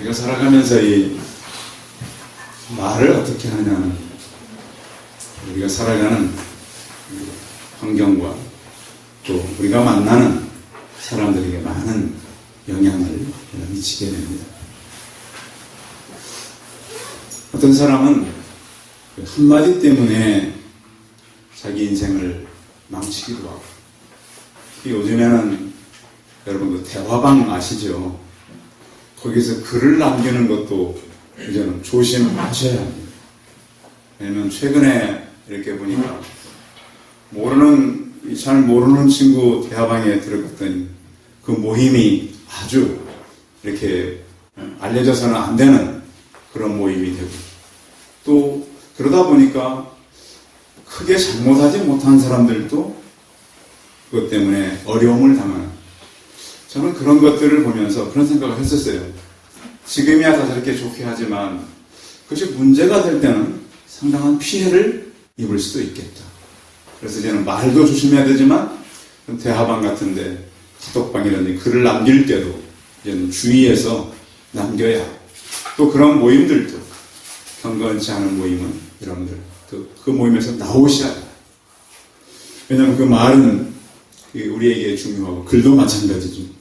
우리가 살아가면서 이 말을 어떻게 하느냐는 우리가 살아가는 환경과 또 우리가 만나는 사람들에게 많은 영향을 미치게 됩니다. 어떤 사람은 한마디 때문에 자기 인생을 망치기도 하고, 요즘에는 여러분 그 대화방 아시죠? 거기서 글을 남기는 것도 이제는 조심하셔야 합니다. 왜냐면 최근에 이렇게 보니까 잘 모르는 친구 대화방에 들어갔더니 그 모임이 아주 이렇게 알려져서는 안 되는 그런 모임이 되고, 또 그러다 보니까 크게 잘못하지 못한 사람들도 그것 때문에 어려움을 당하는, 저는 그런 것들을 보면서 그런 생각을 했었어요. 지금이야 다 저렇게 좋게 하지만 그것이 문제가 될 때는 상당한 피해를 입을 수도 있겠다. 그래서 이제는 말도 조심해야 되지만 대화방 같은데 카톡방이라든지 글을 남길 때도 이제는 주의해서 남겨야 하고, 또 그런 모임들도 경건치 않은 모임은 여러분들 그 모임에서 나오셔야 해요. 왜냐하면 그 말은 우리에게 중요하고 글도 마찬가지죠.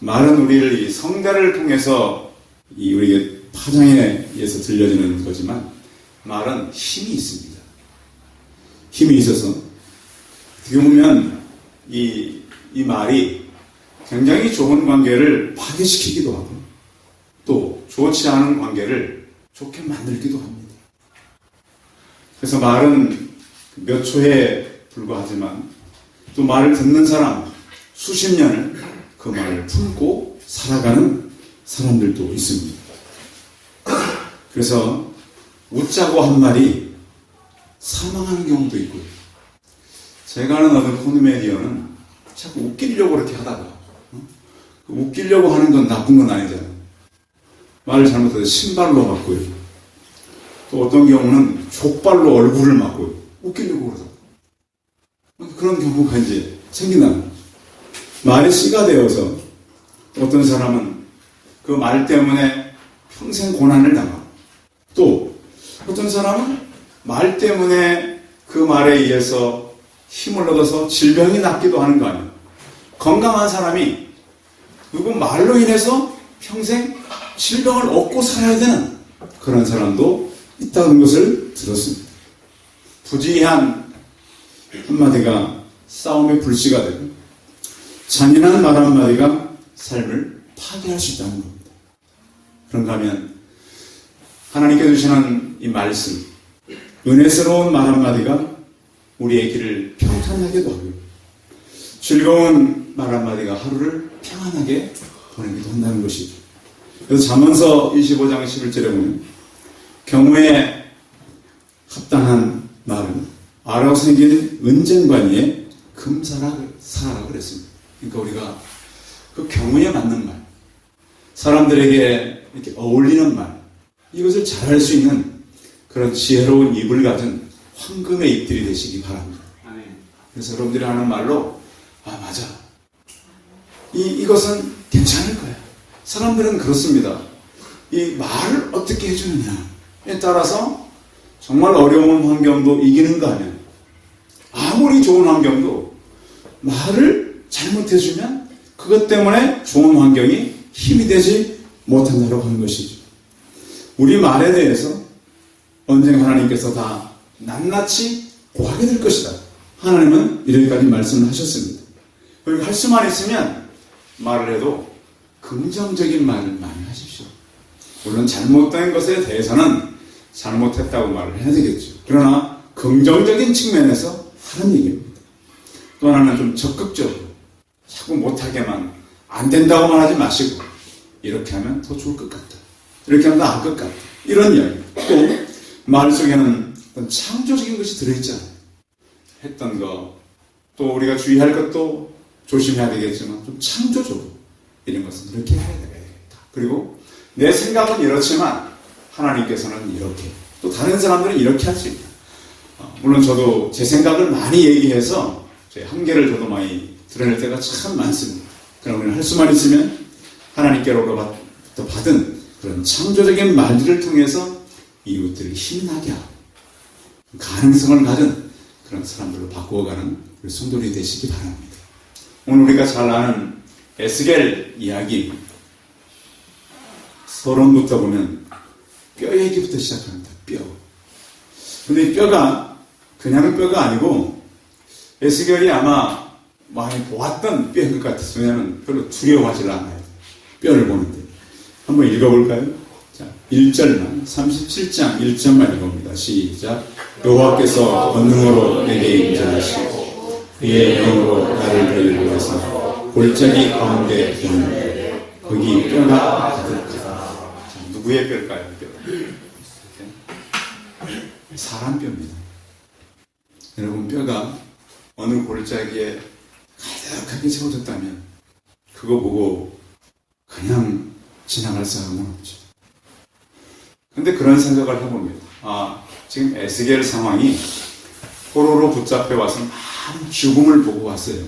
말은 우리를 이 성대를 통해서 우리에게 파장에 의해서 들려지는 거지만 말은 힘이 있습니다. 힘이 있어서 어떻게 보면 이 말이 굉장히 좋은 관계를 파괴시키기도 하고 또 좋지 않은 관계를 좋게 만들기도 합니다. 그래서 말은 몇 초에 불과하지만 또 말을 듣는 사람 수십 년을 그 말을 품고 살아가는 사람들도 있습니다. 그래서 웃자고 한 말이 사망하는 경우도 있고요. 제가 아는 어떤 코미디언은 자꾸 웃기려고 그렇게 하다가 웃기려고 하는 건 나쁜 건 아니잖아요. 말을 잘못해서 신발로 맞고요. 또 어떤 경우는 족발로 얼굴을 맞고요. 웃기려고 그러다가 그런 경우가 이제 생긴다는 거죠. 말이 씨가 되어서 어떤 사람은 그 말 때문에 평생 고난을 당하고, 또 어떤 사람은 말 때문에 그 말에 의해서 힘을 얻어서 질병이 낫기도 하는 거 아니에요. 건강한 사람이 누구 말로 인해서 평생 질병을 얻고 살아야 되는 그런 사람도 있다는 것을 들었습니다. 부지한 한마디가 싸움의 불씨가 되고 잔인한 말 한마디가 삶을 파괴할 수 있다는 겁니다. 그런가 하면 하나님께 주시는 이 말씀, 은혜스러운 말 한마디가 우리의 길을 평탄하게도 하고요. 즐거운 말 한마디가 하루를 평안하게 보내기도 한다는 것이죠. 그래서 잠언서 25장 11절에 보면 경우에 합당한 말은 아라고 생긴 은쟁반위에 금사라고 그랬습니다. 그러니까 우리가 그 경우에 맞는 말, 사람들에게 이렇게 어울리는 말, 이것을 잘할 수 있는 그런 지혜로운 입을 가진 황금의 입들이 되시기 바랍니다. 그래서 여러분들이 하는 말로 맞아, 이것은 괜찮을 거야. 사람들은 그렇습니다. 이 말을 어떻게 해주느냐에 따라서 정말 어려운 환경도 이기는가 하면, 아무리 좋은 환경도 말을 잘못해주면 그것 때문에 좋은 환경이 힘이 되지 못한다고 하는 것이죠. 우리 말에 대해서 언젠가 하나님께서 다 낱낱이 고하게 될 것이다. 하나님은 이렇게까지 말씀을 하셨습니다. 그리고 할 수만 있으면 말을 해도 긍정적인 말을 많이 하십시오. 물론 잘못된 것에 대해서는 잘못했다고 말을 해야 되겠죠. 그러나 긍정적인 측면에서 하는 얘기입니다. 또 하나는 좀 적극적으로 자꾸 못하게만 안 된다고만 하지 마시고 이렇게 하면 더 좋을 것 같다. 이렇게 하면 더 나을 것 같다. 이런 이야기. 또 말 속에는 어떤 창조적인 것이 들어있잖아요. 했던 거, 또 우리가 주의할 것도 조심해야 되겠지만 좀 창조적으로 이런 것은 이렇게 해야 되겠다. 그리고 내 생각은 이렇지만 하나님께서는 이렇게, 또 다른 사람들은 이렇게 할 수 있다. 물론 저도 제 생각을 많이 얘기해서 제 한계를 저도 많이 드러낼 때가 참 많습니다. 그러나 우리는 할 수만 있으면 하나님께로부터 받은 그런 창조적인 말들을 통해서 이웃들을 힘나게 하고 가능성을 가진 그런 사람들로 바꾸어가는 우리 성도들이 되시기 바랍니다. 오늘 우리가 잘 아는 에스겔 이야기 서론부터 보면 뼈 얘기부터 시작합니다. 뼈. 근데 이 뼈가 그냥 뼈가 아니고 에스겔이 아마 많이 보았던 뼈인 것 같아서 왜냐하면 별로 두려워하지 않아요. 뼈를 보는데. 한번 읽어볼까요? 자, 1절만 37장 1절만 읽어봅니다. 시작. 여호와께서 권능으로 내게 임재하시고 그의 영으로 나를 들고 와서 골짜기 가운데 두었는데 거기 뼈가 가득하다. 자, 누구의 뼈일까요? 뼈. 사람 뼈입니다. 여러분 뼈가 어느 골짜기에 가득하게 채워졌다면 그거 보고 그냥 지나갈 사람은 없죠. 근데 그런 생각을 해봅니다. 지금 에스겔 상황이 포로로 붙잡혀 와서 많은 죽음을 보고 왔어요.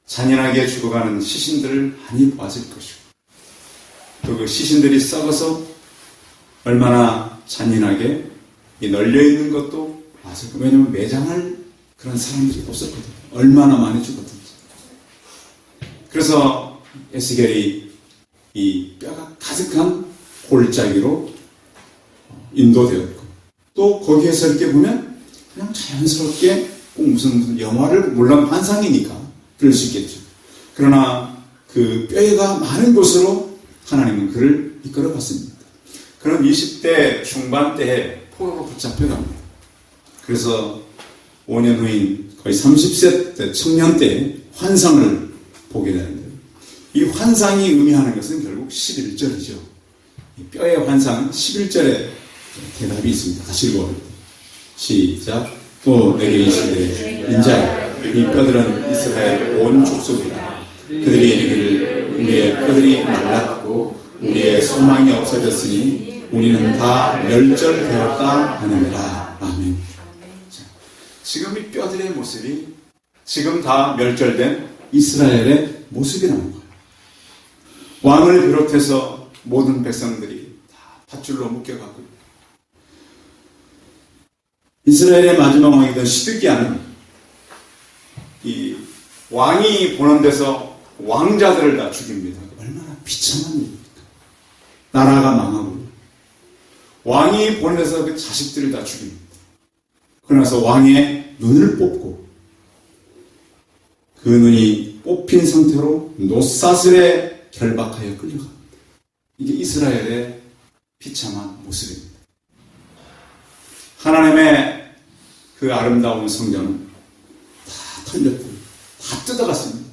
잔인하게 죽어가는 시신들을 많이 봤을 것이고 또 그 시신들이 썩어서 얼마나 잔인하게 널려있는 것도 봤을 거예요. 왜냐하면 매장할 그런 사람들이 없었거든요. 얼마나 많이 죽었든지. 그래서 에스겔이 이 뼈가 가득한 골짜기로 인도되었고 또 거기에서 이렇게 보면 그냥 자연스럽게 꼭 무슨 영화를 물론 환상이니까 그럴 수 있겠죠. 그러나 그 뼈가 많은 곳으로 하나님은 그를 이끌어 갔습니다. 그럼 20대 중반 때에 포로로 붙잡혀 갑니다. 그래서 5년 후인 거의 30세 때 청년 때에 환상을 보게 되는데요. 이 환상이 의미하는 것은 결국 11절이죠. 뼈의 환상은 11절에 대답이 있습니다. 같이 읽어볼게요. 시작. 또 내게 이르시되 인자야 이 뼈들은 이스라엘 온 족속이다. 그들이 이르기를 우리의 뼈들이 말랐고 우리의 소망이 없어졌으니 우리는 다 멸절되었다 하느니라. 아멘. 자, 지금 이 뼈들의 모습이 지금 다 멸절된 이스라엘의 모습이라는 거예요. 왕을 비롯해서 모든 백성들이 다 밧줄로 묶여가고 이스라엘의 마지막 왕이던 시드기야는 이 왕이 보는 데서 왕자들을 다 죽입니다. 얼마나 비참한 일입니까? 나라가 망하고 왕이 보는 데서 그 자식들을 다 죽입니다. 그러나서 왕의 눈을 뽑고 그 눈이 뽑힌 상태로 노사슬에 결박하여 끌려갑니다. 이게 이스라엘의 비참한 모습입니다. 하나님의 그 아름다운 성전은 다 털렸고 다 뜯어갔습니다.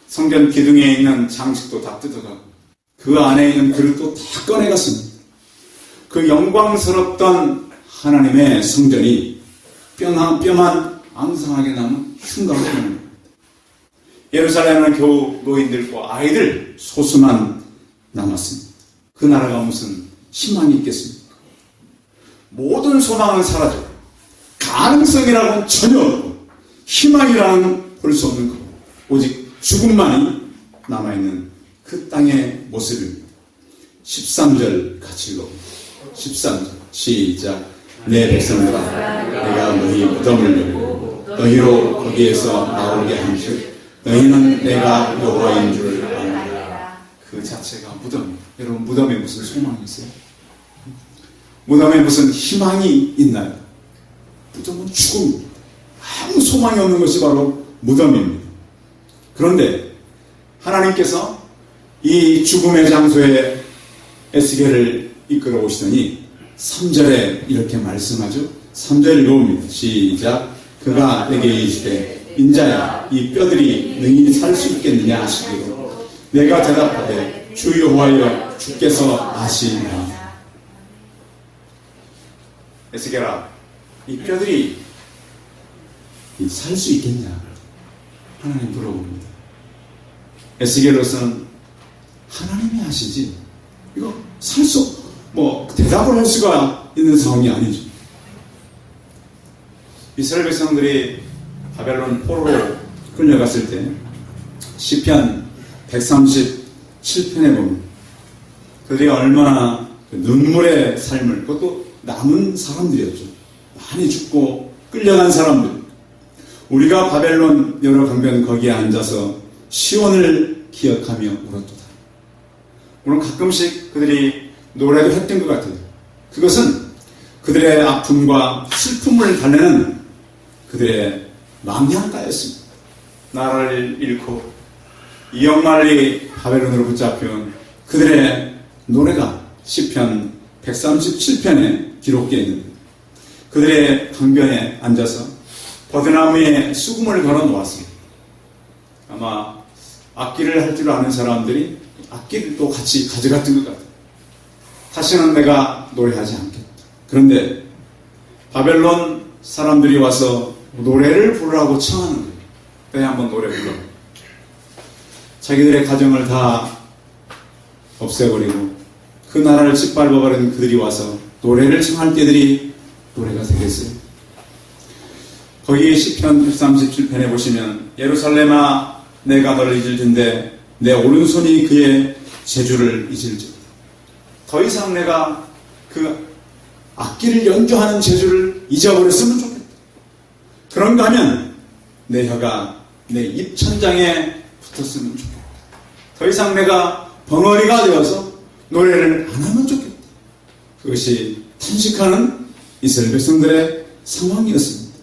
성전 기둥에 있는 장식도 다 뜯어가고 그 안에 있는 그릇도 다 꺼내갔습니다. 그 영광스럽던 하나님의 성전이 뼈만 앙상하게 남은 흉가로 되는 겁니다. 예루살렘은 겨우 노인들과 아이들 소수만 남았습니다. 그 나라가 무슨 희망이 있겠습니까? 모든 소망은 사라졌고 가능성이라고는 전혀 없고 희망이라는 볼 수 없는 것, 오직 죽음만이 남아있는 그 땅의 모습입니다. 13절 같이 읽어봅니다. 13절 시작. 내 백성들아 내가 너희 무덤을 열고 너희로 거기에서 나오게 한즉 너희는 내가 여호와인 줄 아노라. 그 자체가 무덤입니다. 여러분 무덤에 무슨 소망이 있어요? 무덤에 무슨 희망이 있나요? 무덤은 죽음입니다. 아무 소망이 없는 것이 바로 무덤입니다. 그런데 하나님께서 이 죽음의 장소에 에스겔을 이끌어 오시더니 3절에 이렇게 말씀하죠. 3절 읽어봅니다. 시작. 그가 내게 이르시되 인자야 이 뼈들이 능히 살 수 있겠느냐 하시기로 내가 대답하되 주 여호와여 주께서 아시니라. 에스겔아 이 뼈들이 살 수 있겠냐 하나님 물어봅니다. 에스겔로서는 하나님이 하시지 이거 살 수 대답을 할 수가 있는 상황이 아니죠. 이스라엘 백성들이 바벨론 포로로 끌려갔을 때 시편 137편에 보면 그들이 얼마나 눈물의 삶을, 그것도 남은 사람들이었죠. 많이 죽고 끌려간 사람들. 우리가 바벨론 여러 강변 거기에 앉아서 시온을 기억하며 울었도다. 물론 가끔씩 그들이 노래도 했던 것 같아요. 그것은 그들의 아픔과 슬픔을 달래는 그들의 망향가였습니다. 나라를 잃고 이역만리 바벨론으로 붙잡혀온 그들의 노래가 시편 137편에 기록되어 있는데, 그들의 강변에 앉아서 버드나무에 수금을 걸어 놓았습니다. 아마 악기를 할 줄 아는 사람들이 악기를 또 같이 가져갔던 것 같아요. 다시는 내가 노래하지 않겠다. 그런데 바벨론 사람들이 와서 노래를 부르라고 청하는 거예요. 그냥 한번 노래 불러. 자기들의 가정을 다 없애버리고 그 나라를 짓밟아버린 그들이 와서 노래를 청할 때들이 노래가 되겠어요. 거기 시편 137편에 보시면 예루살렘아 내가 너를 잊을 텐데 내 오른손이 그의 재주를 잊을지어다. 더 이상 내가 그 악기를 연주하는 재주를 잊어버렸으면 좋겠다. 그런가 하면 내 혀가 내 입천장에 붙었으면 좋겠다. 더 이상 내가 벙어리가 되어서 노래를 안 하면 좋겠다. 그것이 탄식하는 이스라엘 백성들의 상황이었습니다.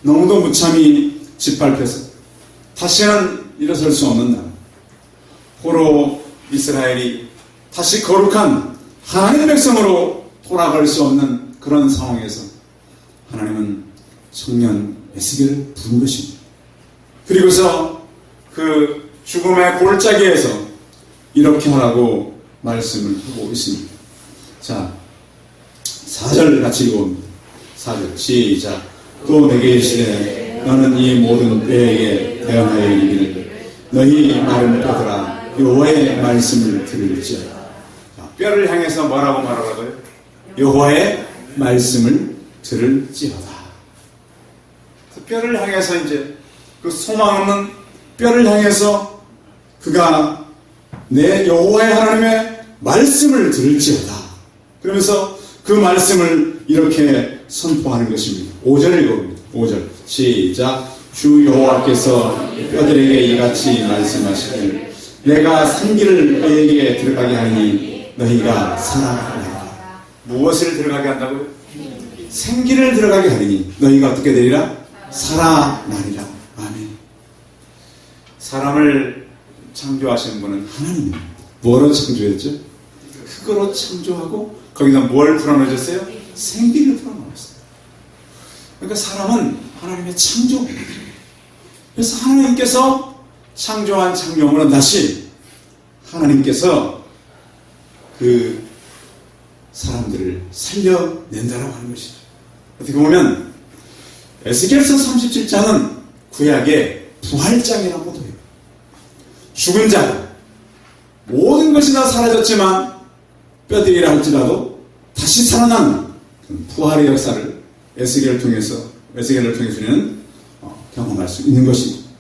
너무도 무참히 짓밟혀서 다시는 일어설 수 없는 날, 포로 이스라엘이 다시 거룩한 하나님의 백성으로 돌아갈 수 없는 그런 상황에서 하나님은 청년 에스겔을 부른 것입니다. 그리고서 그 죽음의 골짜기에서 이렇게 하라고 말씀을 하고 있습니다. 자, 4절 같이 읽어봅니다. 4절 시작. 또 내게 이르시되 너는 이 모든 뼈에게 대언하여 이르기를 너희 마른 뼈들아 여호와의 말씀을 들을지어다. 뼈를 향해서 뭐라고 말하라고요? 여호와의 말씀을 들을지어다. 뼈를 향해서 이제 그 소망 없는 뼈를 향해서 그가 내 여호와의 하나님의 말씀을 들을지어다. 그러면서 그 말씀을 이렇게 선포하는 것입니다. 5절 읽어봅니다. 5절 시작. 주 여호와께서 뼈들에게 이같이 말씀하시길 내가 생기를 너희에게 들어가게 하니 너희가 살아나리라. 무엇을 들어가게 한다고요? 생기를 들어가게 하니 너희가 어떻게 되리라? 살아나리라. 아멘. 사람을 창조하신 분은 하나님입니다. 뭐로 창조했죠? 흙으로 창조하고 거기다 뭘 풀어넣으셨어요? 생기를 풀어넣었어요. 그러니까 사람은 하나님의 창조입니다. 그래서 하나님께서 창조한 창조물은 다시 하나님께서 그 사람들을 살려낸다라고 하는 것이죠. 어떻게 보면 에스겔서 37장은 구약의 부활장이라고도 해요. 죽은 자, 모든 것이 다 사라졌지만 뼈들이라 할지라도 다시 살아나는 부활의 역사를 에스겔을 통해서 우리는 경험할 수 있는 것입니다.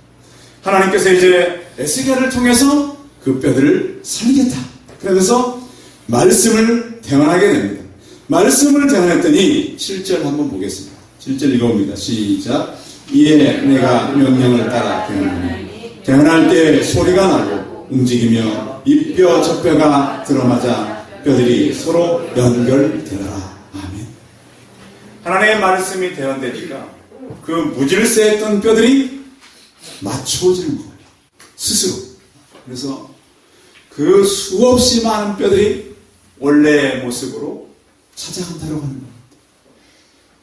하나님께서 이제 에스겔을 통해서 그 뼈들을 살리겠다. 그러면서 말씀을 대언하게 됩니다. 말씀을 대언했더니 7절 한번 보겠습니다. 7절 읽어봅니다. 시작. 이에 내가 명령을 따라 대언하니 대언할 때 소리가 나고 움직이며 이 뼈 저 뼈가 들어맞아 뼈들이 서로 연결되더라. 아멘. 하나님의 말씀이 대언되니까 그 무질서했던 뼈들이 맞춰지는 거예요. 스스로. 그래서 그 수없이 많은 뼈들이 원래의 모습으로 찾아간다고 하는 겁니다.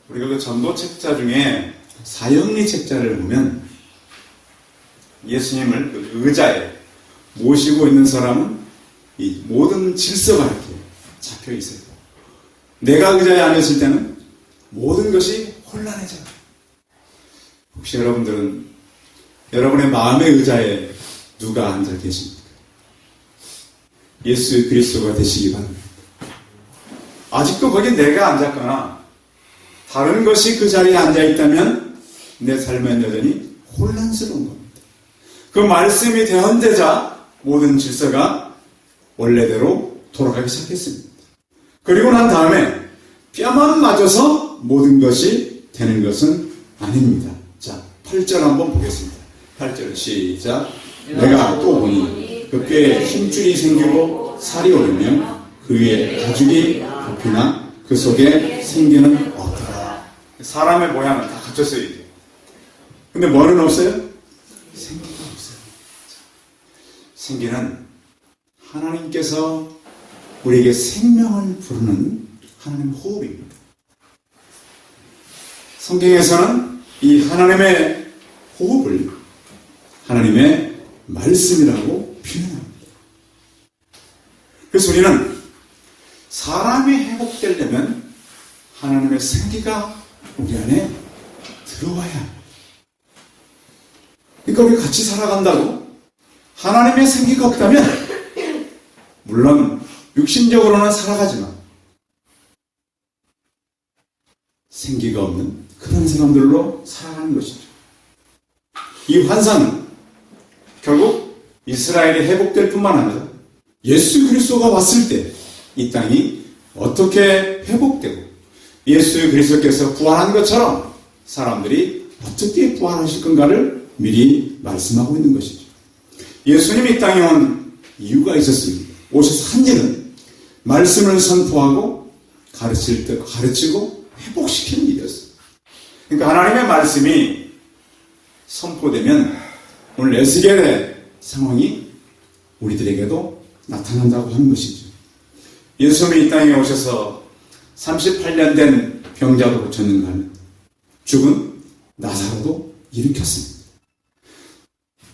우리가 그 전도 책자 중에 사형리 책자를 보면 예수님을 그 의자에 모시고 있는 사람은 이 모든 질서가 이렇게 잡혀 있어요. 내가 의자에 앉았을 때는 모든 것이 혼란해져요. 혹시 여러분들은 여러분의 마음의 의자에 누가 앉아 계십니까? 예수 그리스도가 되시기 바랍니다. 아직도 거기 내가 앉았거나 다른 것이 그 자리에 앉아있다면 내 삶은 여전히 혼란스러운 겁니다. 그 말씀이 대언되자 모든 질서가 원래대로 돌아가기 시작했습니다. 그리고 난 다음에 뼈만 맞아서 모든 것이 되는 것은 아닙니다. 자, 8절 한번 보겠습니다. 8절 시작. 내가 또 보니 그 뼈에 힘줄이 생기고 살이 오르며 그 위에 가죽이 덮이나 그 속에 생기는 없더라. 사람의 모양은 다 갖췄어요. 이제. 근데 뭐는 없어요? 생기가 없어요. 생기는 하나님께서 우리에게 생명을 부르는 하나님의 호흡입니다. 성경에서는 이 하나님의 호흡을 하나님의 말씀이라고 표현합니다. 그래서 우리는 사람이 회복되려면 하나님의 생기가 우리 안에 들어와야 합니다. 그러니까 우리 같이 살아간다고 하나님의 생기가 없다면 물론 육신적으로는 살아가지만 생기가 없는 그런 사람들로 살아가는 것이죠. 이 환상은 결국 이스라엘이 회복될 뿐만 아니라 예수 그리스도가 왔을 때 이 땅이 어떻게 회복되고 예수 그리스도께서 부활한 것처럼 사람들이 어떻게 부활하실 건가를 미리 말씀하고 있는 것이죠. 예수님이 이 땅에 온 이유가 있었습니다. 오셔서 한 일은 말씀을 선포하고 가르치고 회복시키는 일이었어요. 그러니까 하나님의 말씀이 선포되면 오늘 에스겔의 상황이 우리들에게도 나타난다고 하는 것이죠. 예수님이 이 땅에 오셔서 38년 된 병자도 고쳤는가 하면 죽은 나사로도 일으켰습니다.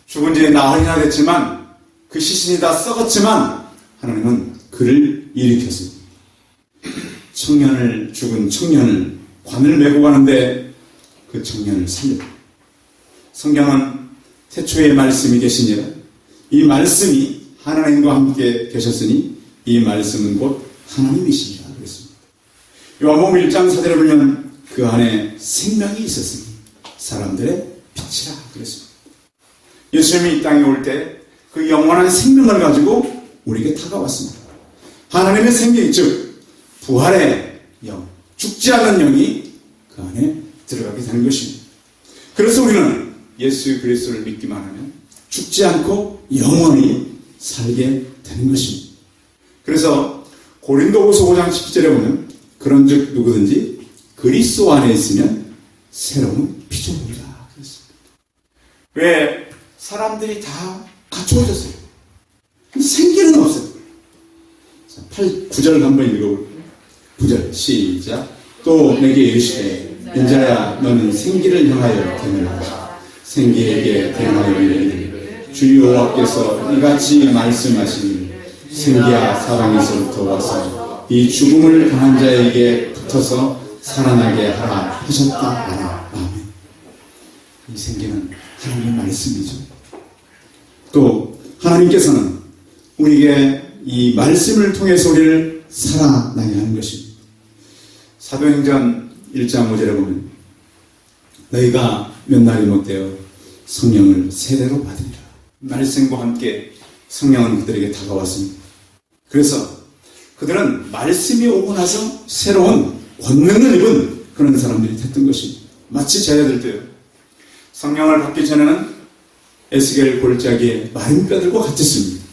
죽은 지 나흘이나 됐지만 그 시신이 다 썩었지만 하나님은 그를 일으켰습니다. 죽은 청년을 관을 메고 가는데 그 청년을 살렸다. 성경은 태초의 말씀이 계시니라 이 말씀이 하나님과 함께 계셨으니 이 말씀은 곧 하나님이시니라 그랬습니다. 요한복음 1장 4절에 보면 그 안에 생명이 있었으니 사람들의 빛이라 그랬습니다. 예수님이 이 땅에 올 때 그 영원한 생명을 가지고 우리에게 다가왔습니다. 하나님의 생명, 즉 부활의 영, 죽지 않는 영이 그 안에 들어가게 되는 것입니다. 그래서 우리는 예수 그리스도를 믿기만 하면 죽지 않고 영원히 살게 되는 것입니다. 그래서 고린도후서 5장 17절에 보면 그런즉 누구든지 그리스도 안에 있으면 새로운 피조물이다 그랬습니다. 왜 사람들이 다 갖추어졌어요. 생기는 없어요. 9절 한번 읽어볼게요. 9절 시작. 또 내게 이르시되 인자야 너는 생기를 향하여 대면하라. 생기에게 대하여 이르기를 주 여호와께서 이같이 말씀하시니 생기야 사방에서부터 와서 이 죽음을 당한 자에게 붙어서 살아나게 하라 하셨다 하라. 아멘. 이 생기는 하나님의 말씀이죠. 또 하나님께서는 우리에게 이 말씀을 통해서 우리를 살아나게 하는 것입니다. 사도행전 1장 5절에 보면 너희가 몇 날이 못되어 성령을 세례로 받으리라. 말씀과 함께 성령은 그들에게 다가왔습니다. 그래서 그들은 말씀이 오고 나서 새로운 권능을 입은 그런 사람들이 됐던 것입니다. 마치 제자들 때요. 성령을 받기 전에는 에스겔 골짜기에 마른 뼈들과 같았습니다.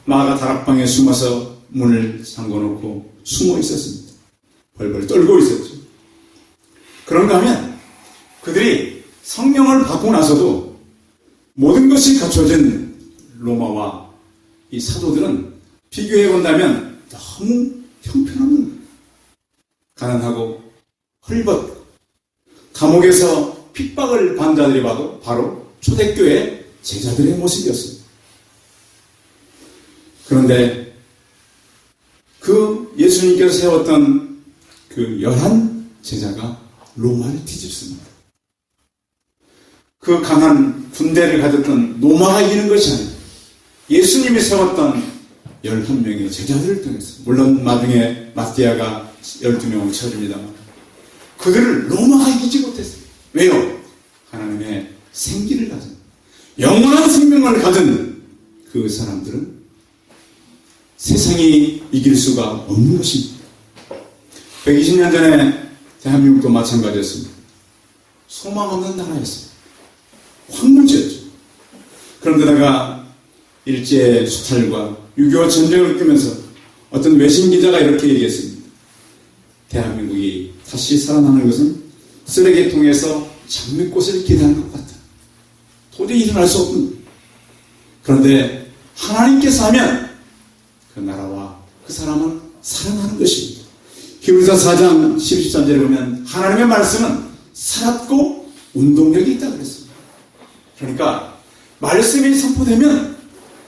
마가 다락방에 숨어서 문을 잠궈놓고 숨어 있었습니다. 벌벌 떨고 있었죠. 그런가 하면 그들이 성령을 받고 나서도 모든 것이 갖춰진 로마와 이 사도들은 비교해 본다면 너무 형편없는 거예요. 가난하고 헐벗 감옥에서 핍박을 받은 자들이 봐도 바로 초대교회 제자들의 모습이었습니다. 그런데 그 예수님께서 세웠던 그 11 제자가 로마를 뒤집습니다. 그 강한 군대를 가졌던 로마가 이기는 것이 아니라 예수님이 세웠던 11명의 제자들을 통해서, 물론 나중에 마띠아가 12명을 쳐줍니다만 그들을 로마가 이기지 못했어요. 왜요? 하나님의 생기를 가진, 영원한 생명을 가진 그 사람들은 세상이 이길 수가 없는 것입니다. 120년 전에 대한민국도 마찬가지였습니다. 소망 없는 나라였습니다. 황무지였죠. 그런데다가 일제 수탈과 6.25 전쟁을 겪으면서 어떤 외신 기자가 이렇게 얘기했습니다. 대한민국이 다시 살아나는 것은 쓰레기통에서 장미꽃을 기대하는 것 같다. 도저히 일어날 수 없는. 그런데 하나님께서 하면 그 나라와 그 사람은 살아나는 것입니다. 히브리서 4장 13절에 보면 하나님의 말씀은 살았고 운동력이 있다고 그랬습니다. 그러니까 말씀이 선포되면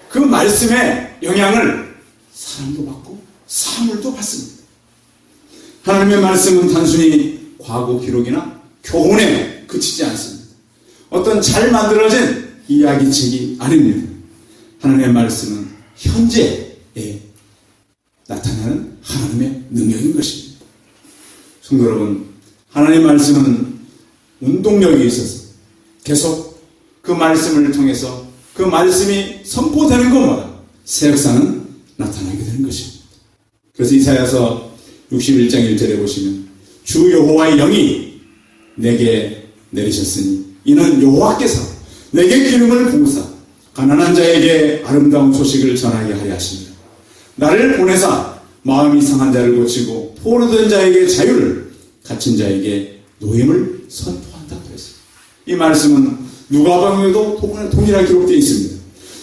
그 말씀의 영향을 사람도 받고 사물도 받습니다. 하나님의 말씀은 단순히 과거 기록이나 교훈에 그치지 않습니다. 어떤 잘 만들어진 이야기책이 아닙니다. 하나님의 말씀은 현재에 나타나는 하나님의 능력인 것입니다. 성도 여러분, 하나님의 말씀은 운동력이 있어서 계속 그 말씀을 통해서 그 말씀이 선포되는 것마다 새 역사는 나타나게 되는 것입니다. 그래서 이사야서 61장 1절에 보시면 주 여호와의 영이 내게 내리셨으니 이는 여호와께서 내게 기름을 부으사 가난한 자에게 아름다운 소식을 전하게 하려 하십니다. 나를 보내사 마음이 상한 자를 고치고 포로된 자에게 자유를, 갇힌 자에게 노임을 선포한다고 했습니다. 이 말씀은 누가복음에도 동일하게 기록되어 있습니다.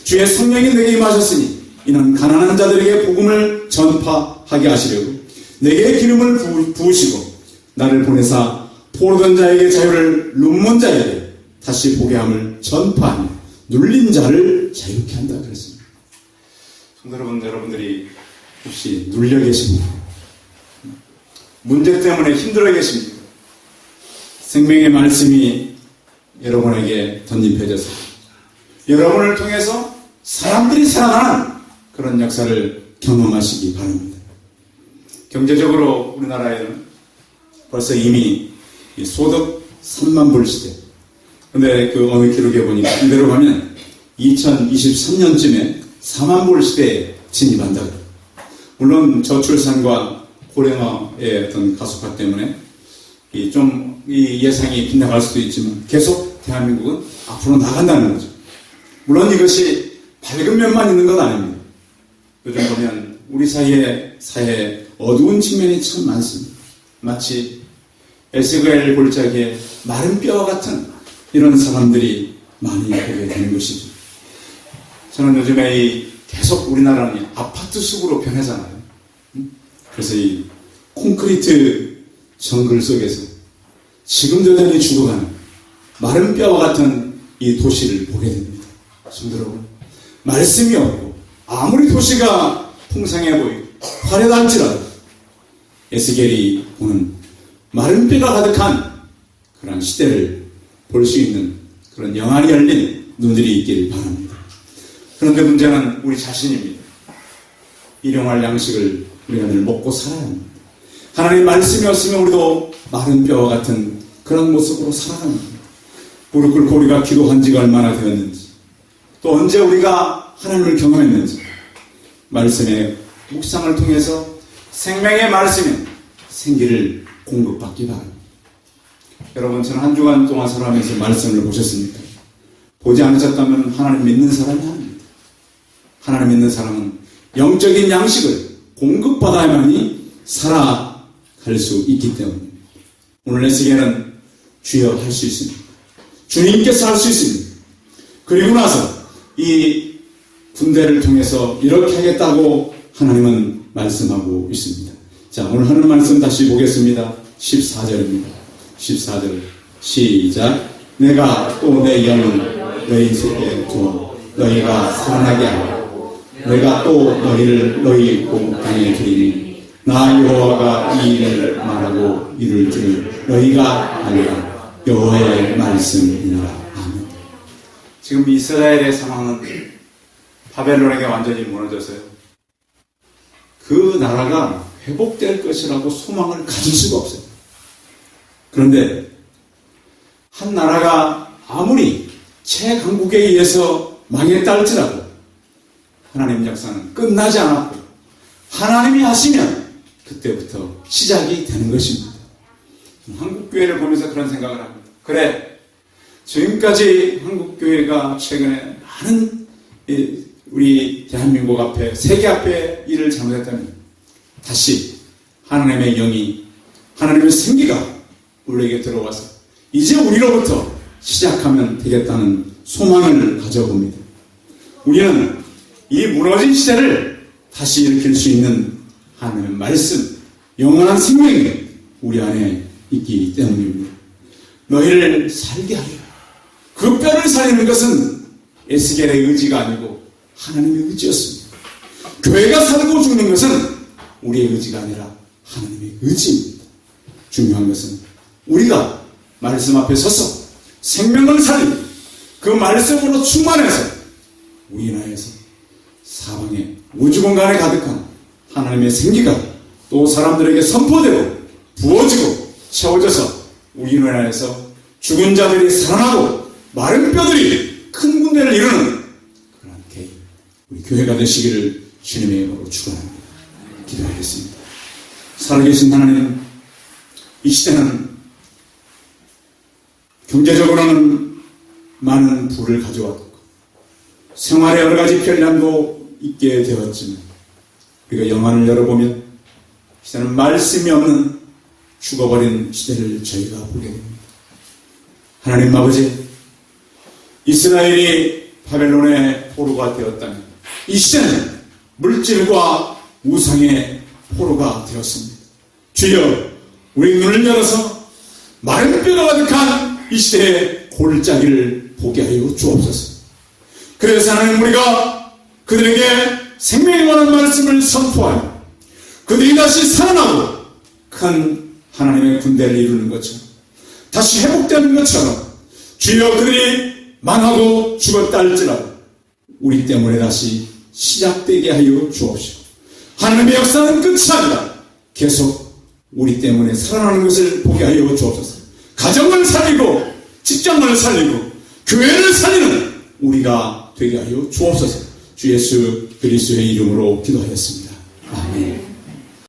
주의 성령이 내게 임하셨으니 이는 가난한 자들에게 복음을 전파하게 하시려고 내게 기름을 부으시고 나를 보내사 포로된 자에게 자유를, 눈먼 자에게 다시 보게 함을 전파하며 눌린 자를 자유케 한다 그랬습니다. 성도 여러분, 여러분들이 혹시 눌려 계십니까? 문제 때문에 힘들어 계십니까? 생명의 말씀이 여러분에게 덧입혀져서 여러분을 통해서 사람들이 살아나는 그런 역사를 경험하시기 바랍니다. 경제적으로 우리나라에는 벌써 이미 소득 3만 불 시대. 근데 그 어느 기록에 보니까 이대로 가면 2023년쯤에 4만 불 시대에 진입한다. 물론 저출산과 고령화의 어떤 가속화 때문에 좀 이 예상이 빗나갈 수도 있지만 계속 대한민국은 앞으로 나간다는 거죠. 물론 이것이 밝은 면만 있는 건 아닙니다. 요즘 보면 우리 사회에 어두운 측면이 참 많습니다. 마치 에스겔 골짜기에 마른 뼈와 같은 이런 사람들이 많이 보게 되는 것이죠. 저는 요즘에 계속 우리나라는 아파트 숲으로 변하잖아요. 그래서 이 콘크리트 정글 속에서 지금도 여전히 죽어가는 마른 뼈와 같은 이 도시를 보게 됩니다. 성도 여러분, 말씀이 없고 아무리 도시가 풍성해 보이고 화려할지라도 에스겔이 보는 마른 뼈가 가득한 그런 시대를 볼 수 있는 그런 영안이 열린 눈들이 있기를 바랍니다. 그런데 문제는 우리 자신입니다. 일용할 양식을 우리가 늘 먹고 살아야 합니다. 하나님 말씀이 없으면 우리도 마른 뼈와 같은 그런 모습으로 살아갑니다. 무릎 꿇고 우리가 기도한 지가 얼마나 되었는지, 또 언제 우리가 하나님을 경험했는지, 말씀의 묵상을 통해서 생명의 말씀에 생기를 공급받기 바랍니다. 여러분, 저는 한 주간 동안 살아가면서 말씀을 보셨습니까? 보지 않으셨다면 하나님 믿는 사람이 아닙니다. 하나님 믿는 사람은 영적인 양식을 공급받아야만이 살아갈 수 있기 때문입니다. 오늘 에스겔은 주여 할 수 있습니다. 주님께서 할 수 있습니다. 그리고 나서 이 군대를 통해서 이렇게 하겠다고 하나님은 말씀하고 있습니다. 자, 오늘 하는 말씀 다시 보겠습니다. 14절입니다. 14절 시작. 내가 또 내 영을 너희 속에 두어 너희가 살아나게 하고 내가 또 너희를 너희 땅에 두리니 나 여호와가 이 일을 말하고 이룰 줄 너희가 알라. 여호와의 말씀이니라. 아멘. 지금 이스라엘의 상황은 바벨론에게 완전히 무너져서요, 그 나라가 회복될 것이라고 소망을 가질 수가 없어요. 그런데 한 나라가 아무리 최강국에 의해서 망했다 할지라도 하나님 역사는 끝나지 않았고 하나님이 하시면 그때부터 시작이 되는 것입니다. 한국교회를 보면서 그런 생각을 합니다. 그래, 지금까지 한국교회가 최근에 많은 우리 대한민국 앞에, 세계 앞에 일을 잘못했다면 다시 하나님의 영이, 하나님의 생기가 우리에게 들어와서 이제 우리로부터 시작하면 되겠다는 소망을 가져봅니다. 우리는 이 무너진 시대를 다시 일으킬 수 있는 하나님의 말씀, 영원한 생명이 우리 안에 있기 때문입니다. 너희를 살게 하려. 그 뼈를 살리는 것은 에스겔의 의지가 아니고 하나님의 의지였습니다. 교회가 살고 죽는 것은 우리의 의지가 아니라 하나님의 의지입니다. 중요한 것은 우리가 말씀 앞에 서서 생명을 살리고 그 말씀으로 충만해서 우리 나라에서 사방에 우주 공간에 가득한 하나님의 생기가 또 사람들에게 선포되고 부어지고 채워져서 우리 나라에서 죽은 자들이 살아나고 마른 뼈들이 큰 군대를 이루는 그런 개인, 우리 교회가 되시기를 주님의 이름으로 축원합니다. 기도하겠습니다. 살아계신 하나님, 이 시대는 경제적으로는 많은 부를 가져왔고 생활에 여러 가지 편리함도 있게 되었지만 우리가 영안을 열어보면 시대는 말씀이 없는 죽어버린 시대를 저희가 보게 됩니다. 하나님 아버지, 이스라엘이 바벨론의 포로가 되었다면 이 시대는 물질과 우상의 포로가 되었습니다. 주여, 우리 눈을 열어서 마른 뼈가 가득한 이 시대의 골짜기를 보게 하여 주옵소서. 그래서 하나님, 우리가 그들에게 생명에 관한 말씀을 선포하여 그들이 다시 살아나고 큰 하나님의 군대를 이루는 것처럼 다시 회복되는 것처럼 주여, 그들이 망하고 죽었다 할지라도 우리 때문에 다시 시작되게 하여 주옵시고 하나님의 역사는 끝이 아니라 계속 우리 때문에 살아나는 것을 보게 하여 주옵소서. 가정을 살리고 직장을 살리고 교회를 살리는 우리가 되게 하여 주옵소서. 주 예수 그리스도의 이름으로 기도하였습니다. 아멘.